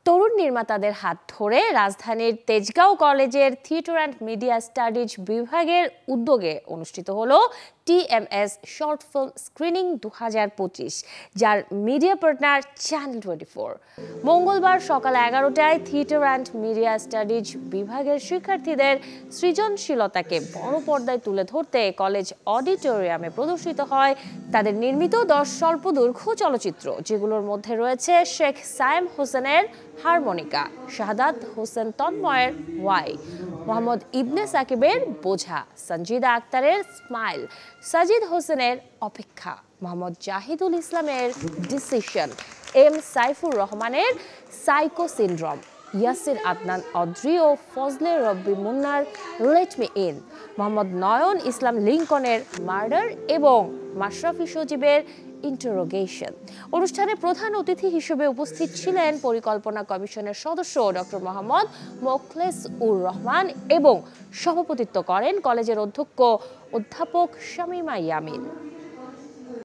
তরুণ নির্মাতাদের হাত ধরে রাজধানীর তেজগাঁও কলেজের থিয়েটার অ্যান্ড মিডিয়া স্টাডিজ বিভাগের উদ্যোগে অনুষ্ঠিত হলো টিএমএস শর্ট ফিল্ম স্ক্রিনিং 2025, যার মিডিয়া পার্টনার চ্যানেল 24। মঙ্গলবার সকাল 11টায় থিয়েটার অ্যান্ড মিডিয়া স্টাডিজ বিভাগের শিক্ষার্থীদের সৃজনশীলতাকে বড় পর্দায় তুলে ধরতে কলেজ অডিটোরিয়ামে প্রদর্শিত হয় তাদের নির্মিত 10 স্বল্পদৈর্ঘ্য চলচ্চিত্র, যেগুলোর মধ্যে রয়েছে শেখ সায়েম হোসেনের হারমোনিকা, শাহাদাত হোসেন তন্ময়ের ওয়াই, মোহাম্মদ ইবনে সাকিবের বোঝা, সঞ্জিদা আক্তারের স্মাইল, সাজিদ হোসেনের অপেক্ষা, মোহাম্মদ জাহিদুল ইসলামের ডিসিশন, এম সাইফুর রহমানের সাইকো সিনড্রোম, ইয়াসির আদনান অদ্রি ও ফজলে রব্বি মুন্নার let me in, Mohammad Nayan Islam লিংকনের মার্ডার এবং মাশরাফি সজীবের ইন্টারোগেশন। অনুষ্ঠানে প্রধান অতিথি হিসেবে উপস্থিত ছিলেন পরিকল্পনা কমিশনের সদস্য ডক্টর মোহাম্মদ মোখলেস উর রহমান এবং সভাপতিত্ব করেন কলেজের অধ্যক্ষ অধ্যাপক শামীমা ইয়ামিন।